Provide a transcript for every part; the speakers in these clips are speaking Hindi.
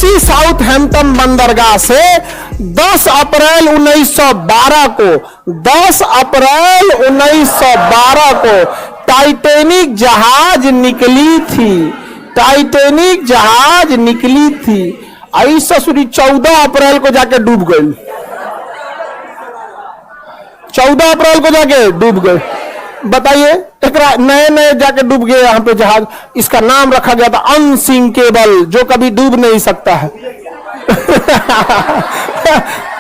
इसी साउथहैम्पटन बंदरगाह से 10 अप्रैल 1912 को 10 अप्रैल 1912 को टाइटैनिक जहाज निकली थी। टाइटैनिक जहाज निकली थी। आई ससुरी 14 अप्रैल को जाके डूब गई। 14 अप्रैल को जाके डूब गए। बताइए, एक नए नए जाके डूब गए यहां पे जहाज। इसका नाम रखा गया था अनसिंकेबल, जो कभी डूब नहीं सकता है।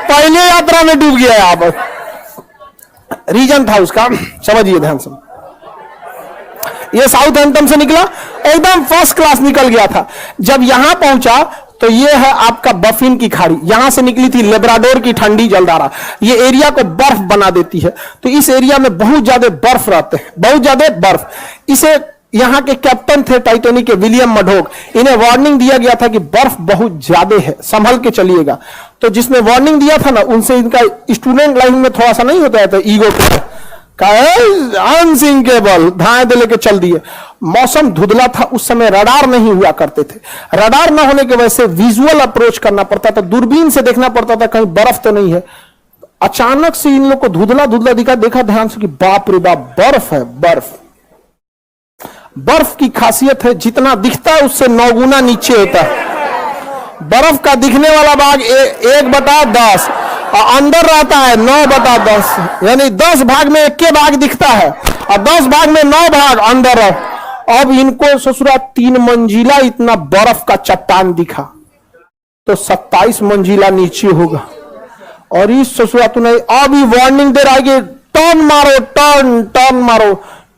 पहले यात्रा में डूब गया यहां पर। रीजन था उसका, समझिए ध्यान से। ये साउथहैम्पटन से निकला, एकदम फर्स्ट क्लास निकल गया था। जब यहां पहुंचा तो ये है आपका बफिन की खाड़ी। यहां से निकली थी लेब्राडोर की ठंडी जलधारा। ये एरिया को बर्फ बना देती है। तो इस एरिया में बहुत ज्यादा बर्फ रहते हैं, बहुत ज्यादा बर्फ। इसे यहां के कैप्टन थे टाइटैनिक के, विलियम मडोक। इन्हें वार्निंग दिया गया था कि बर्फ बहुत ज्यादा है, संभल के चलिएगा। तो जिसने वार्निंग दिया था ना, उनसे इनका स्टूडेंट लाइफ में थोड़ा सा नहीं होता है ईगो के, अनसिंकेबल, धाए दे लेके चल दिए। मौसम धुंधला था उस समय, रडार नहीं हुआ करते थे। रडार ना होने की वजह से विजुअल अप्रोच करना पड़ता था, दूरबीन से देखना पड़ता था कहीं बर्फ तो नहीं है। अचानक से इन लोग को धुंधला धुंधला दिखा, देखा ध्यान से कि बाप रे बाप, बर्फ है। बर्फ बर्फ की खासियत है, जितना दिखता है उससे 9 गुना नीचे होता है। बर्फ का दिखने वाला भाग 1/10 और अंदर रहता है 9/10, यानी 10 भाग में 1 भाग दिखता है और 10 भाग में 9 भाग अंदर है। अब इनको ससुरा 3 मंजिला इतना बर्फ का चट्टान दिखा, तो 27 मंजिला नीचे होगा। और इस ससुरा तूने अभी वार्निंग दे रहा है कि टर्न मारो, टर्न टर्न मारो।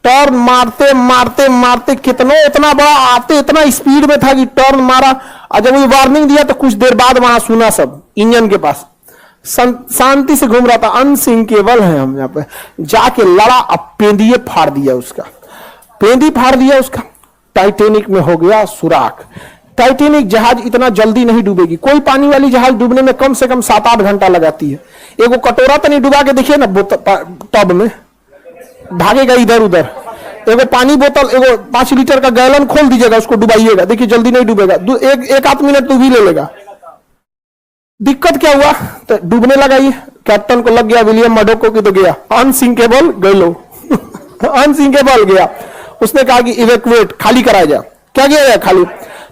टर्न मारते मारते मारते कितना इतना बड़ा आते, इतना स्पीड में था कि टर्न मारा। और जब वो वार्निंग दिया तो कुछ देर बाद वहां सुना सब इंजन के पास शांति से घूम रहा था। अनसिंकेबल है हम यहाँ पे। जाके लड़ा, अब पेंदिए फाड़ दिया उसका, पेंदी फाड़ दिया उसका। टाइटैनिक में हो गया सुराख। टाइटैनिक जहाज इतना जल्दी नहीं डूबेगी। कोई पानी वाली जहाज डूबने में कम से कम 7-8 घंटा लगाती है। एगो कटोरा तो नहीं डुबा के देखिए ना टब में, भागेगा इधर उधर। एगो पानी बोतल, एगो 5 लीटर का गैलन खोल दीजिएगा, उसको डुबाइएगा, देखिए जल्दी नहीं डूबेगा। एक आध मिनट तो भी ले लेगा। दिक्कत क्या हुआ, तो डूबने लगा। ये कैप्टन को लग गया, विलियम मडोक को, तो गया अनसिंकेबल, गलो अनसिंकेबल गया। उसने कहा कि इवैक्यूएट, खाली कराया जाए। क्या किया जाए? खाली।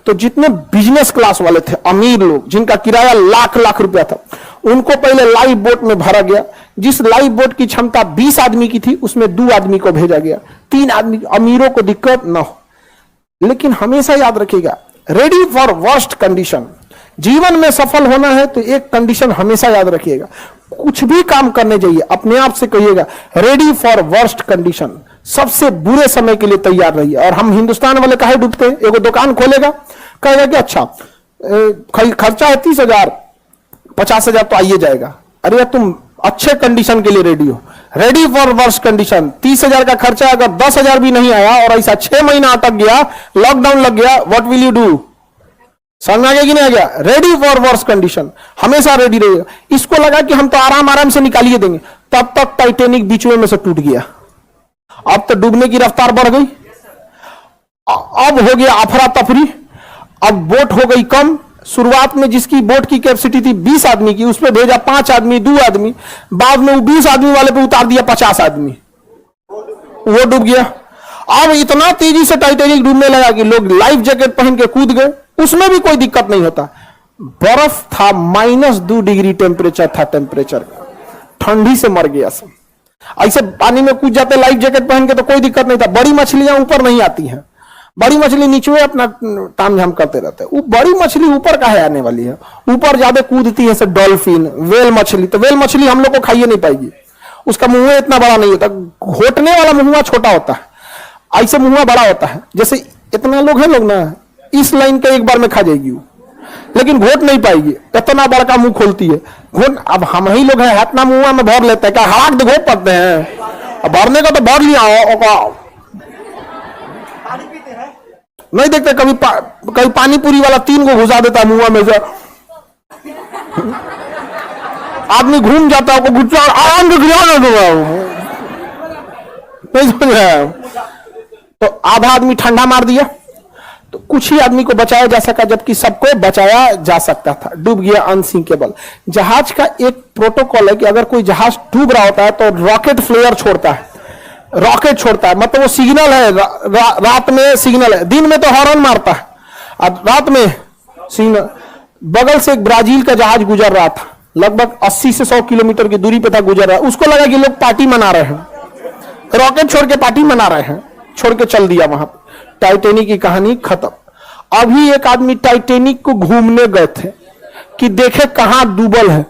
तो जितने बिजनेस क्लास वाले थे, अमीर लोग, जिनका किराया लाख लाख रुपया था, उनको पहले लाइफ बोट में भरा गया। जिस लाइफ बोट की क्षमता 20 आदमी की थी, उसमें 2 आदमी को भेजा गया। 3 आदमी, अमीरों को दिक्कत ना हो। लेकिन हमेशा याद रखिएगा, रेडी फॉर वर्स्ट कंडीशन। जीवन में सफल होना है तो एक कंडीशन हमेशा याद रखिएगा। कुछ भी काम करने जाइए, अपने आप से कहिएगा रेडी फॉर वर्स्ट कंडीशन। सबसे बुरे समय के लिए तैयार रहिए। और हम हिंदुस्तान वाले काहे डूबते हैं? एगो दुकान खोलेगा, कहेगा कि अच्छा खर्चा है 30,000, 50,000 तो आइए जाएगा। अरे यार, तुम अच्छे कंडीशन के लिए रेडी हो, रेडी फॉर वर्स्ट कंडीशन। 30,000 का खर्चा, अगर 10,000 भी नहीं आया और ऐसा 6 महीना अटक गया, लॉकडाउन लग गया, व्हाट विल यू डू? समझ आ गया कि नहीं आ गया? रेडी फॉर वर्स्ट कंडीशन, हमेशा रेडी रहिएगा। इसको लगा कि हम तो आराम आराम से निकालिए देंगे, तब तक टाइटैनिक बीच में से टूट गया। अब तो डूबने की रफ्तार बढ़ गई। अब हो गया अफरा तफरी। अब बोट हो गई कम। शुरुआत में जिसकी बोट की कैपेसिटी थी 20 आदमी की, उसमें भेजा 5 आदमी, 2 आदमी। बाद में वो 20 आदमी वाले पे उतार दिया 50 आदमी, वो डूब गया। अब इतना तेजी से टाइटैनिक डूबने लगा कि लोग लाइफ जैकेट पहन के कूद गए। उसमें भी कोई दिक्कत नहीं होता। बर्फ था, -2 डिग्री टेम्परेचर था, टेम्परेचर ठंडी से मर गया सब। ऐसे पानी में कूद जाते लाइफ जैकेट पहन के तो कोई दिक्कत नहीं था। बड़ी मछलियां ऊपर नहीं आती हैं, बड़ी मछली नीचे अपना ताम झाम करते रहते हैं। बड़ी मछली ऊपर काहे आने वाली है? ऊपर ज्यादा कूदती है डॉल्फिन, वेल मछली। तो वेल मछली हम लोग को खाइए नहीं पाएगी, उसका मुंह इतना बड़ा नहीं होता। घोटने वाला मुंह छोटा होता है, ऐसे मुंह बड़ा होता है। जैसे इतना लोग हैं लोग ना, इस लाइन के एक बार में खा जाएगी वो, लेकिन घोट नहीं पाएगी, इतना बड़ा मुंह खोलती है। घोट, अब हम ही लोग हैं, इतना मुंह में भर लेते हैं, क्या हड़ाक दे घोट पड़ते हैं? भरने का तो भर लिया, नहीं देखते कभी कभी पानी पूरी वाला 3 को घुसा देता है मुंह में से। आदमी घूम जाता है, गुस्सा आराम से गिरा नहीं समझ रहा। तो आधा आदमी ठंडा मार दिया, तो कुछ ही आदमी को बचाया जा सका, जबकि सबको बचाया जा सकता था। डूब गया अनसिंकेबल। जहाज का एक प्रोटोकॉल है कि अगर कोई जहाज डूब रहा होता है तो रॉकेट फ्लेयर छोड़ता है, रॉकेट छोड़ता है, मतलब वो सिग्नल है, रात में सिग्नल है, दिन में तो हॉर्न मारता है, अब रात में सिग्नल। बगल से एक ब्राजील का जहाज गुजर रहा था, लगभग 80 से 100 किलोमीटर की दूरी पे था, गुजर रहा है। उसको लगा कि लोग पार्टी मना रहे हैं, रॉकेट छोड़ के पार्टी मना रहे हैं, छोड़ के चल दिया वहां पे। टाइटैनिक की कहानी खत्म। अभी एक आदमी टाइटैनिक को घूमने गए थे कि देखे कहां डूबल है,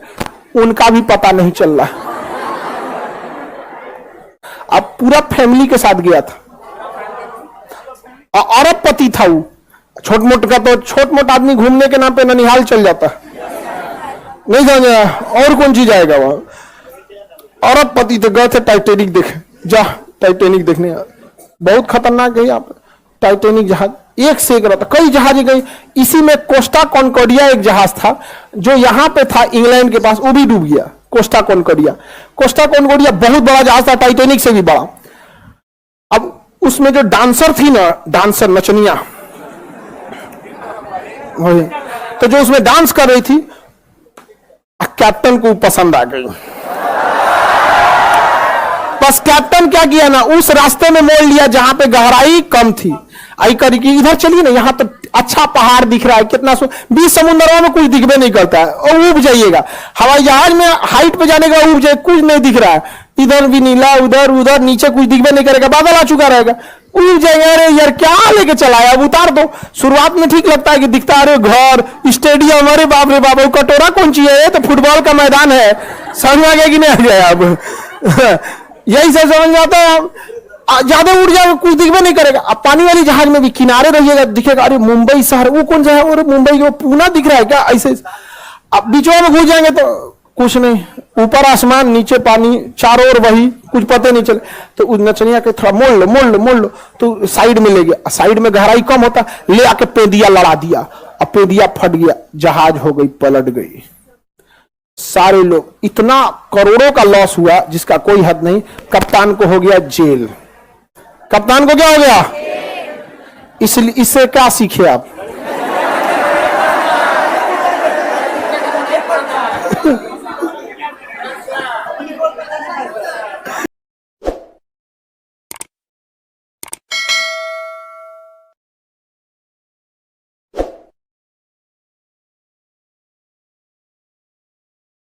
उनका भी पता नहीं चल रहा। अब पूरा फैमिली के साथ गया था, अरबपति था वो। छोट मोट का तो छोट मोट आदमी घूमने के नाम पे ननिहाल चल जाता नहीं समझा, और कौन चीज आएगा वहां। अरबपति तो गए थे टाइटैनिक देखे, जा टाइटैनिक देखने। बहुत खतरनाक है यहाँ पे टाइटैनिक जहाज, एक से एक रहता, कई जहाज गई। इसी में कोस्टा कॉन्कॉर्डिया एक जहाज था जो यहां पे था इंग्लैंड के पास, वो भी डूब गया। कोस्टा कॉन्कॉर्डिया, कोस्टा कॉन्कॉर्डिया बहुत बड़ा जहाज था, टाइटैनिक से भी बड़ा। अब उसमें जो डांसर थी ना, डांसर नचनिया, तो जो उसमें डांस कर रही थी, कैप्टन को पसंद आ गई। बस कैप्टन क्या किया ना, उस रास्ते में मोड़ लिया जहां पे गहराई कम थी। आई करी कि इधर चलिए ना, यहां तो अच्छा पहाड़ दिख रहा है, कितना 20 समुद्रों में कुछ दिखबे नहीं करता है, और उब जाइएगा। हवाई जहाज में हाइट पे जाने के बाद उब जाए, कुछ नहीं दिख रहा है, इधर भी नीला, उधर उधर, नीचे कुछ दिखबे नहीं करेगा, बादल आ चुका रहेगा, उब जाएगा। अरे यार क्या लेके चला है, अब उतार दो। शुरुआत में ठीक लगता है कि दिखता है, अरे घर, स्टेडियम, अरे बाप रे बाप, कटोरा कौन चीज है, ये तो फुटबॉल का मैदान है। समझ में आ गया कि नहीं आ गया अब यही सब समझ में आता है। ज्यादा उड़ जाएगा, कुछ दिखबे नहीं करेगा। अब पानी वाली जहाज में भी किनारे रहिएगा, दिखेगा अरे मुंबई शहर, वो कौन सा है, और मुंबई को पूना दिख रहा है क्या, ऐसे। अब बीचों में घुस जाएंगे तो कुछ नहीं, ऊपर आसमान, नीचे पानी, चारों ओर वही, कुछ पता नहीं चले। तो उस नचनिया के थोड़ा मोड़ लो मोड़ लो मोड़ लो, तो साइड में ले गया। साइड में गहराई कम होता, ले आके पेदिया लड़ा दिया, अब पेदिया फट गया, जहाज हो गई, पलट गई। सारे लोग, इतना करोड़ों का लॉस हुआ जिसका कोई हद नहीं। कप्तान को हो गया जेल। कप्तान को क्या हो गया? इसलिए इससे क्या सीखे आप?